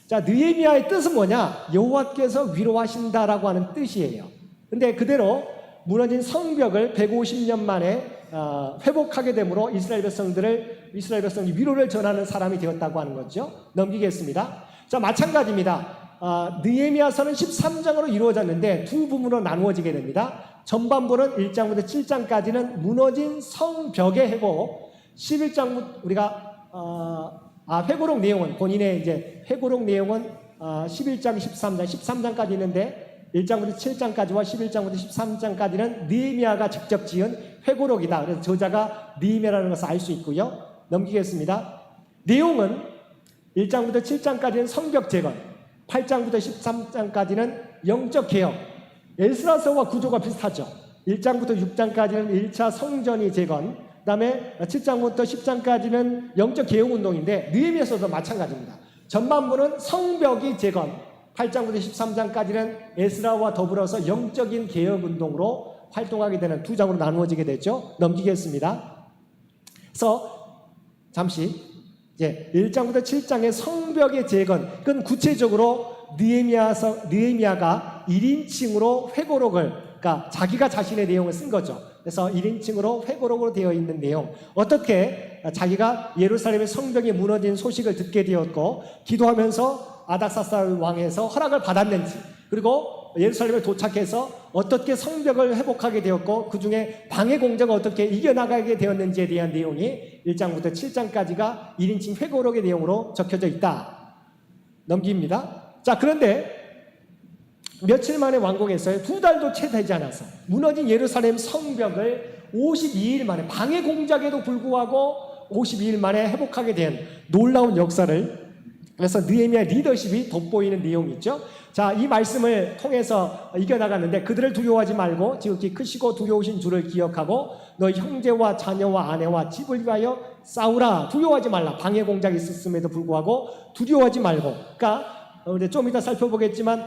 자, 느헤미야의 뜻은 뭐냐? 여호와께서 위로하신다라고 하는 뜻이에요. 근데 그대로 무너진 성벽을 150년 만에 회복하게 되므로 이스라엘 백성이 위로를 전하는 사람이 되었다고 하는 거죠. 넘기겠습니다. 자, 마찬가지입니다. 느헤미야서는 13장으로 이루어졌는데 두 부분으로 나누어지게 됩니다. 전반부는 1장부터 7장까지는 무너진 성벽의 회복, 11장부터 우리가 회고록 내용은 본인의 이제 회고록 내용은 11장, 13장까지 있는데 1장부터 7장까지와 11장부터 13장까지는 느헤미야가 직접 지은 회고록이다. 그래서 저자가 느헤미야라는 것을 알 수 있고요. 넘기겠습니다. 내용은 1장부터 7장까지는 성벽 재건, 8장부터 13장까지는 영적 개혁. 에스라서와 구조가 비슷하죠. 1장부터 6장까지는 1차 성전이 재건, 그 다음에 7장부터 10장까지는 영적 개혁 운동인데 느헤미야서도 마찬가지입니다. 전반부는 성벽이 재건, 8장부터 13장까지는 에스라와 더불어서 영적인 개혁 운동으로 활동하게 되는 두 장으로 나누어지게 되죠. 넘기겠습니다. 그래서 잠시 이제 1장부터 7장의 성벽의 재건, 그건 구체적으로 느헤미야가 1인칭으로 회고록을, 그러니까 자기가 자신의 내용을 쓴 거죠. 그래서 1인칭으로 회고록으로 되어 있는 내용, 어떻게 자기가 예루살렘의 성벽이 무너진 소식을 듣게 되었고 기도하면서 아닥사스다 왕에서 허락을 받았는지, 그리고 예루살렘에 도착해서 어떻게 성벽을 회복하게 되었고 그 중에 방해 공작을 어떻게 이겨나가게 되었는지에 대한 내용이 1장부터 7장까지가 1인칭 회고록의 내용으로 적혀져 있다. 넘깁니다. 자, 그런데 며칠 만에 완공했어요. 2달도 채 되지 않아서 무너진 예루살렘 성벽을 52일 만에, 방해 공작에도 불구하고 52일 만에 회복하게 된 놀라운 역사를, 그래서 느헤미야 리더십이 돋보이는 내용이 있죠. 자, 이 말씀을 통해서 이겨나갔는데 그들을 두려워하지 말고 지극히 크시고 두려우신 주를 기억하고 너희 형제와 자녀와 아내와 집을 위하여 싸우라. 두려워하지 말라. 방해 공작이 있었음에도 불구하고 두려워하지 말고, 그러니까 좀 이따 살펴보겠지만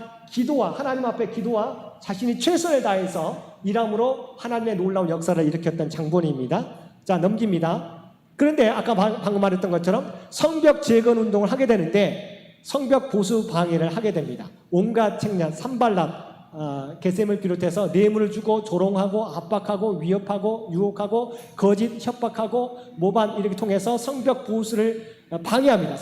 하나님 앞에 기도와 자신이 최선을 다해서 일함으로 하나님의 놀라운 역사를 일으켰던 장본입니다. 자, 넘깁니다. 그런데 아까 방금 말했던 것처럼 성벽 재건 운동을 하게 되는데 성벽 보수 방해를 하게 됩니다. 온갖 책략, 산발락, 게셈을 비롯해서 뇌물을 주고 조롱하고 압박하고 위협하고 유혹하고 거짓 협박하고 모반 이렇게 통해서 성벽 보수를 방해합니다.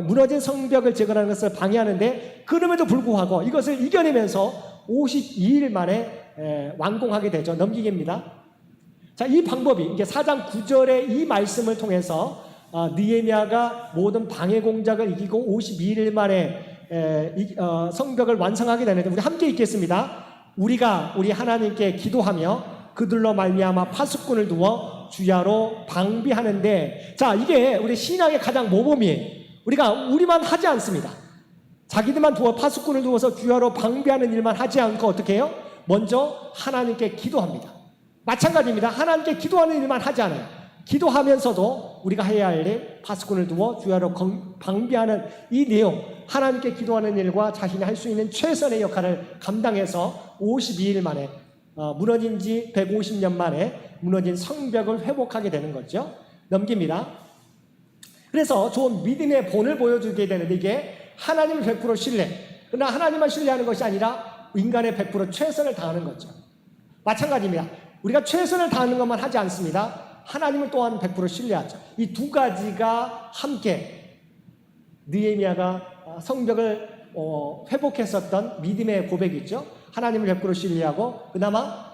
무너진 성벽을 재건하는 것을 방해하는데 그럼에도 불구하고 이것을 이겨내면서 52일 만에 완공하게 되죠. 넘기기입니다. 자, 이 방법이 이제 4장 9절의 이 말씀을 통해서 느헤미야가 모든 방해 공작을 이기고 52일 만에 성벽을 완성하게 되는데 우리 함께 읽겠습니다. 우리 하나님께 기도하며 그들로 말미암아 파수꾼을 두어 주야로 방비하는데, 자, 이게 우리 신앙의 가장 모범이에요. 우리만 하지 않습니다. 자기들만 두어 파수꾼을 두어서 주야로 방비하는 일만 하지 않고 어떻게 해요? 먼저 하나님께 기도합니다. 마찬가지입니다. 하나님께 기도하는 일만 하지 않아요. 기도하면서도 우리가 해야 할 일, 파수꾼을 두어 주야로 방비하는 이 내용, 하나님께 기도하는 일과 자신이 할 수 있는 최선의 역할을 감당해서 52일 만에 무너진 지 150년 만에 무너진 성벽을 회복하게 되는 거죠. 넘깁니다. 그래서 좋은 믿음의 본을 보여주게 되는데 이게 하나님을 100% 신뢰, 그러나 하나님만 신뢰하는 것이 아니라 인간의 100% 최선을 다하는 거죠. 마찬가지입니다. 우리가 최선을 다하는 것만 하지 않습니다. 하나님을 또한 100% 신뢰하죠. 이 두 가지가 함께 느헤미야가 성벽을 회복했었던 믿음의 고백이 있죠. 하나님을 100% 신뢰하고 그나마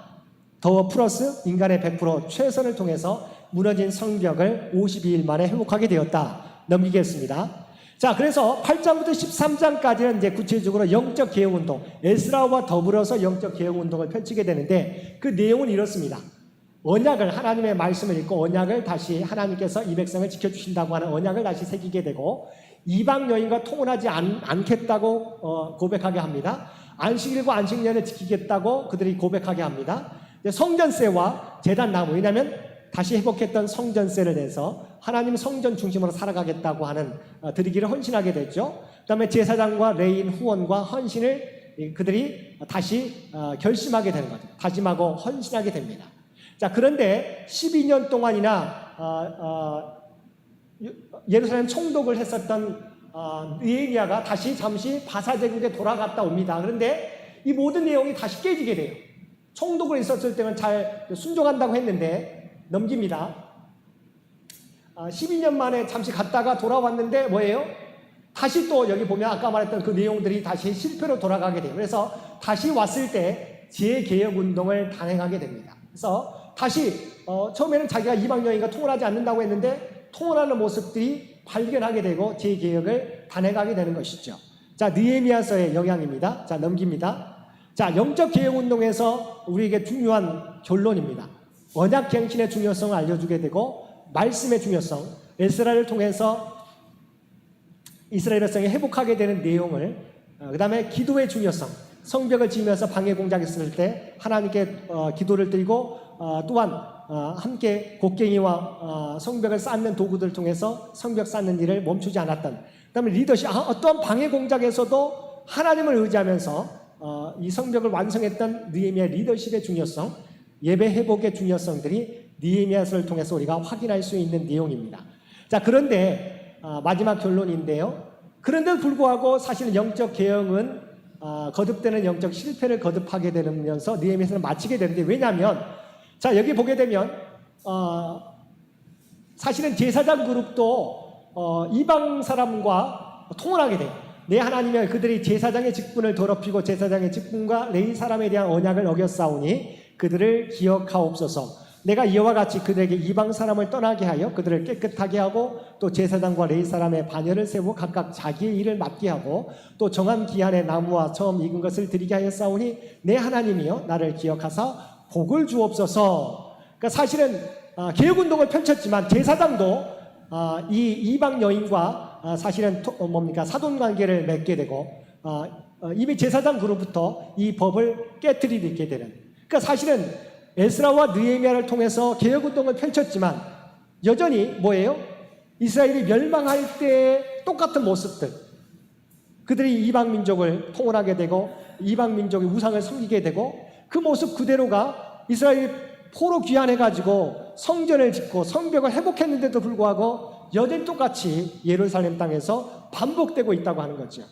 더 플러스 인간의 100% 최선을 통해서 무너진 성벽을 52일 만에 회복하게 되었다. 넘기겠습니다. 자, 그래서 8장부터 13장까지는 이제 구체적으로 영적 개혁 운동, 에스라와 더불어서 영적 개혁 운동을 펼치게 되는데 그 내용은 이렇습니다. 언약을, 하나님의 말씀을 읽고 언약을 다시 하나님께서 이 백성을 지켜주신다고 하는 언약을 다시 새기게 되고 이방 여인과 통혼하지 않겠다고 고백하게 합니다. 안식일과 안식년을 지키겠다고 그들이 고백하게 합니다. 성전세와 제단나무, 왜냐하면 다시 회복했던 성전세를 내서 하나님 성전 중심으로 살아가겠다고 하는 드리기를 헌신하게 됐죠. 그 다음에 제사장과 레인 후원과 헌신을 그들이 다시 결심하게 되는 거죠. 다짐하고 헌신하게 됩니다. 자, 그런데 12년 동안이나 예루살렘 총독을 했었던 느헤미야가 다시 잠시 바사 제국에 돌아갔다 옵니다. 그런데 이 모든 내용이 다시 깨지게 돼요. 총독을 있었을 때는 잘 순종한다고 했는데 넘깁니다. 12년 만에 잠시 갔다가 돌아왔는데 뭐예요? 다시 또 여기 보면 아까 말했던 그 내용들이 다시 실패로 돌아가게 돼요. 그래서 다시 왔을 때 재개혁운동을 단행하게 됩니다. 그래서 다시 처음에는 자기가 이방 여인과 통혼하지 않는다고 했는데 통혼하는 모습들이 발견하게 되고 재개혁을 단행하게 되는 것이죠. 자, 느헤미야서의 영향입니다. 자, 넘깁니다. 자, 영적 개혁 운동에서 우리에게 중요한 결론입니다. 언약 갱신의 중요성을 알려주게 되고 말씀의 중요성, 에스라를 통해서 이스라엘 백성이 회복하게 되는 내용을, 그 다음에 기도의 중요성, 성벽을 지으면서 방해 공작했을 때 하나님께 기도를 드리고 또한 함께 곡괭이와 성벽을 쌓는 도구들을 통해서 성벽 쌓는 일을 멈추지 않았던, 그 다음에 리더십, 어떠한 방해 공작에서도 하나님을 의지하면서 이 성벽을 완성했던 느헤미야 리더십의 중요성, 예배 회복의 중요성들이 느헤미야서를 통해서 우리가 확인할 수 있는 내용입니다. 자, 그런데 마지막 결론인데요. 그런데도 불구하고 사실은 영적 개혁은 거듭되는 영적 실패를 거듭하게 되면서 느헤미야서는 마치게 되는데, 왜냐하면 자, 여기 보게 되면 사실은 제사장 그룹도 이방 사람과 통혼하게 돼요. 내 하나님의 그들이 제사장의 직분을 더럽히고 제사장의 직분과 레위 사람에 대한 언약을 어겼사오니 그들을 기억하옵소서. 내가 이와 같이 그들에게 이방 사람을 떠나게 하여 그들을 깨끗하게 하고 또 제사장과 레위 사람의 반열을 세우고 각각 자기의 일을 맡게 하고 또 정한 기한에 나무와 처음 익은 것을 드리게 하였사오니 내 하나님이여 나를 기억하사 복을 주옵소서. 그러니까 사실은 개혁운동을 펼쳤지만 제사장도 이 이방 여인과 사실은 사돈관계를 맺게 되고 이미 제사장 그로부터 이 법을 깨트리게 되는, 그러니까 사실은 에스라와 느헤미야를 통해서 개혁운동을 펼쳤지만 여전히 뭐예요? 이스라엘이 멸망할 때 똑같은 모습들, 그들이 이방 민족을 통혼하게 되고 이방 민족의 우상을 섬기게 되고 그 모습 그대로가 이스라엘이 포로 귀환해가지고 성전을 짓고 성벽을 회복했는데도 불구하고 여전히 똑같이 예루살렘 땅에서 반복되고 있다고 하는 거죠.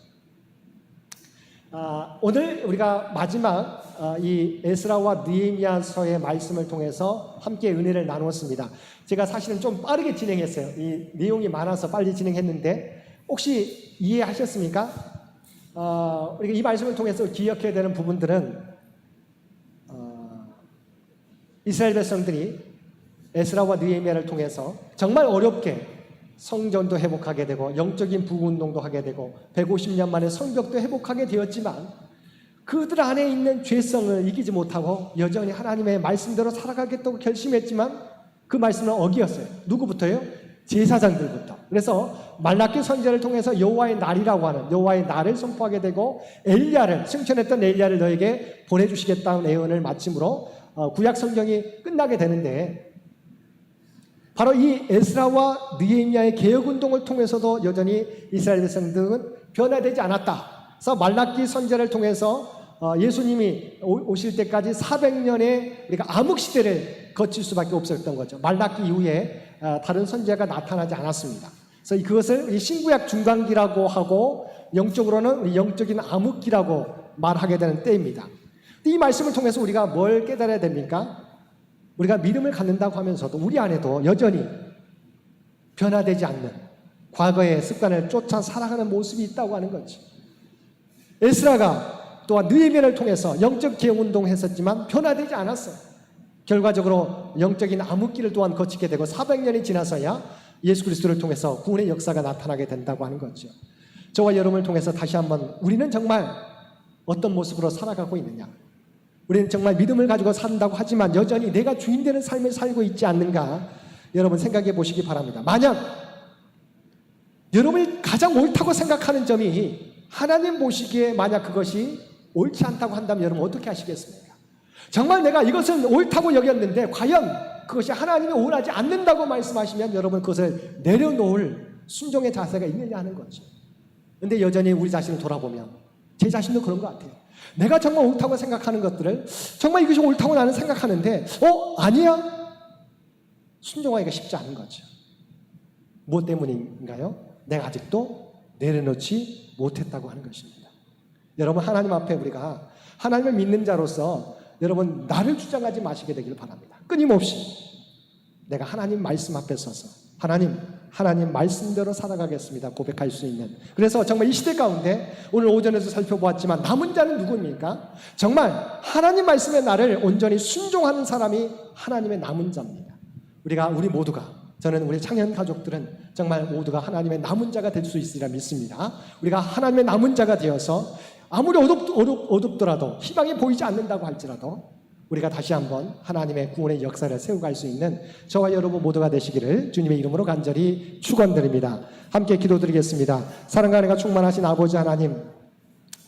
오늘 우리가 마지막 이 에스라와 느헤미야서의 말씀을 통해서 함께 은혜를 나누었습니다. 제가 사실은 좀 빠르게 진행했어요. 이 내용이 많아서 빨리 진행했는데 혹시 이해하셨습니까? 우리가 이 말씀을 통해서 기억해야 되는 부분들은 이스라엘 백성들이 에스라와 느헤미야를 통해서 정말 어렵게 성전도 회복하게 되고 영적인 부흥운동도 하게 되고 150년 만에 성벽도 회복하게 되었지만 그들 안에 있는 죄성을 이기지 못하고 여전히 하나님의 말씀대로 살아가겠다고 결심했지만 그 말씀은 어기었어요. 누구부터요? 제사장들부터. 그래서 말라기 선지자를 통해서 여호와의 날이라고 하는 여호와의 날을 선포하게 되고 엘리야를, 승천했던 엘리야를 너에게 보내주시겠다는 예언을 마침으로 구약 성경이 끝나게 되는데, 바로 이 에스라와 느헤미야의 개혁운동을 통해서도 여전히 이스라엘 백성들은 변화되지 않았다. 그래서 말라기 선지자를 통해서 예수님이 오실 때까지 400년의 우리가 암흑시대를 거칠 수밖에 없었던 거죠. 말라기 이후에 다른 선지자가 나타나지 않았습니다. 그래서 그것을 우리 신구약 중간기라고 하고 영적으로는 우리 영적인 암흑기라고 말하게 되는 때입니다. 이 말씀을 통해서 우리가 뭘 깨달아야 됩니까? 우리가 믿음을 갖는다고 하면서도 우리 안에도 여전히 변화되지 않는 과거의 습관을 쫓아 살아가는 모습이 있다고 하는 거지. 에스라가 또한 느헤미야를 통해서 영적 개혁운동을 했었지만 변화되지 않았어요. 결과적으로 영적인 암흑기를 또한 거치게 되고 400년이 지나서야 예수 그리스도를 통해서 구원의 역사가 나타나게 된다고 하는 거죠. 저와 여러분을 통해서 다시 한번 우리는 정말 어떤 모습으로 살아가고 있느냐, 우리는 정말 믿음을 가지고 산다고 하지만 여전히 내가 주인 되는 삶을 살고 있지 않는가, 여러분 생각해 보시기 바랍니다. 만약 여러분이 가장 옳다고 생각하는 점이 하나님 보시기에 만약 그것이 옳지 않다고 한다면 여러분 어떻게 하시겠습니까? 정말 내가 이것은 옳다고 여겼는데 과연 그것이 하나님이 원하지 않는다고 말씀하시면 여러분 그것을 내려놓을 순종의 자세가 있느냐 하는 거죠. 근데 여전히 우리 자신을 돌아보면 제 자신도 그런 것 같아요. 내가 정말 옳다고 생각하는 것들을 정말 이것이 옳다고 나는 생각하는데 아니야? 순종하기가 쉽지 않은 거죠. 무엇 때문인가요? 내가 아직도 내려놓지 못했다고 하는 것입니다. 여러분 하나님 앞에 우리가 하나님을 믿는 자로서 여러분 나를 주장하지 마시게 되길 바랍니다. 끊임없이 내가 하나님 말씀 앞에 서서 하나님 말씀대로 살아가겠습니다 고백할 수 있는, 그래서 정말 이 시대 가운데 오늘 오전에도 살펴보았지만 남은 자는 누구입니까? 정말 하나님 말씀에 나를 온전히 순종하는 사람이 하나님의 남은 자입니다. 우리 모두가, 저는 우리 창현 가족들은 정말 모두가 하나님의 남은 자가 될 수 있으리라 믿습니다. 우리가 하나님의 남은 자가 되어서 아무리 어둡더라도 희망이 보이지 않는다고 할지라도 우리가 다시 한번 하나님의 구원의 역사를 세워갈 수 있는 저와 여러분 모두가 되시기를 주님의 이름으로 간절히 축원드립니다. 함께 기도드리겠습니다. 사랑과 은혜가 충만하신 아버지 하나님,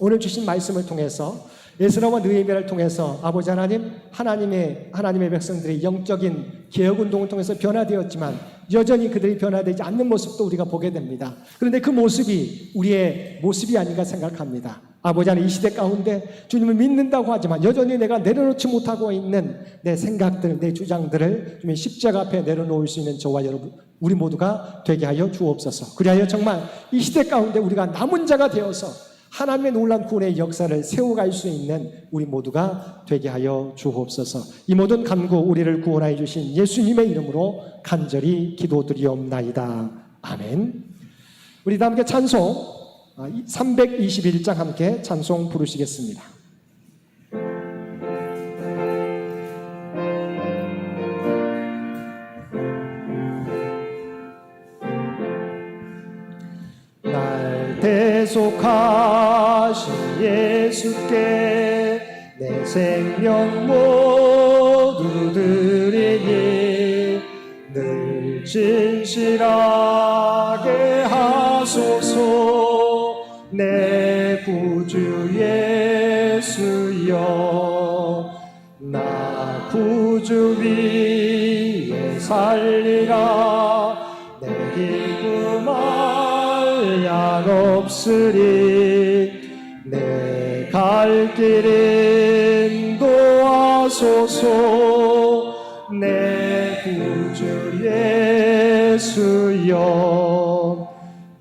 오늘 주신 말씀을 통해서 에스라와 느헤미야를 통해서 아버지 하나님, 하나님의 백성들이 영적인 개혁운동을 통해서 변화되었지만 여전히 그들이 변화되지 않는 모습도 우리가 보게 됩니다. 그런데 그 모습이 우리의 모습이 아닌가 생각합니다. 아버지 하나님, 이 시대 가운데 주님을 믿는다고 하지만 여전히 내가 내려놓지 못하고 있는 내 생각들, 내 주장들을 주님의 십자가 앞에 내려놓을 수 있는 저와 여러분 우리 모두가 되게 하여 주옵소서. 그리하여 정말 이 시대 가운데 우리가 남은 자가 되어서 하나님의 놀라운 구원의 역사를 세워갈 수 있는 우리 모두가 되게 하여 주옵소서. 이 모든 간구 우리를 구원하여 주신 예수님의 이름으로 간절히 기도드리옵나이다. 아멘. 우리 다 함께 찬송 321장 함께 찬송 부르시겠습니다. 날 대속하신 예수께 내 생명 모두 드리니 늘 진실하게 하소서. 내 구주 예수여, 나 구주 위에 살리라. 내 기쁨 한량 없으리. 내 갈 길 인도하소서. 내 구주 예수여,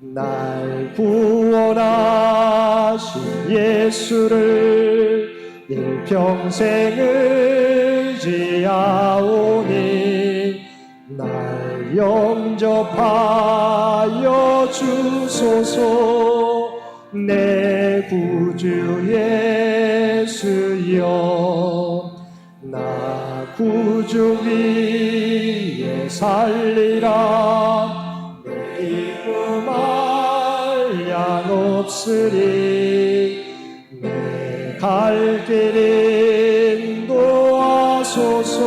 날 구원하신 예수를 일평생 의지하오니 날 영접하여 주소서. 내 구주 예수여, 나 구주 위에 살리라. 기쁨 한량 없으리. 내 갈 길 인도하소서.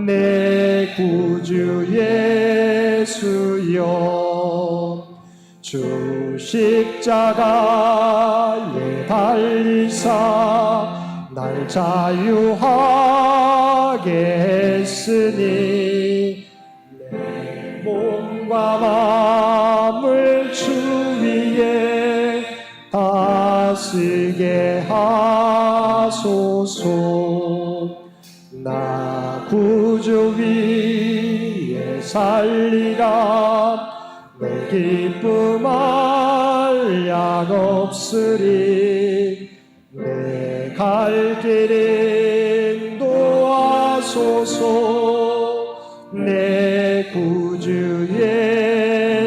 내 구주 예수여, 주 십자가에 달리사 날 자유하게 했으니 내 몸과 마음을 주 위에 다스게 하소서. 나 구주 위에 살리라. 내 기쁨 한량 없으리. 내 갈 길 인도하소서. 내 구주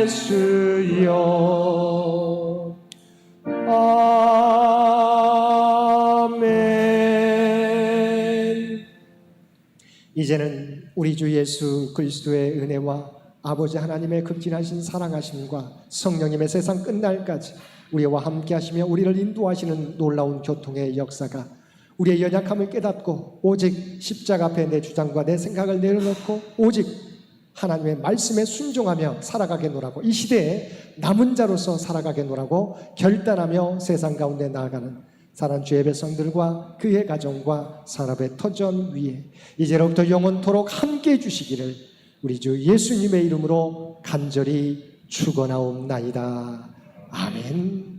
예수여. 아멘. 이제는 우리 주 예수 그리스도의 은혜와 아버지 하나님의 극진하신 사랑하심과 성령님의 세상 끝날까지 우리와 함께 하시며 우리를 인도하시는 놀라운 교통의 역사가 우리의 연약함을 깨닫고 오직 십자가 앞에 내 주장과 내 생각을 내려놓고 오직 하나님의 말씀에 순종하며 살아가게 노라고, 이 시대에 남은 자로서 살아가게 노라고 결단하며 세상 가운데 나아가는 사랑하는 주의 백성들과 그의 가정과 산업의 터전 위에 이제로부터 영원토록 함께 해주시기를 우리 주 예수님의 이름으로 간절히 축원하옵나이다. 아멘.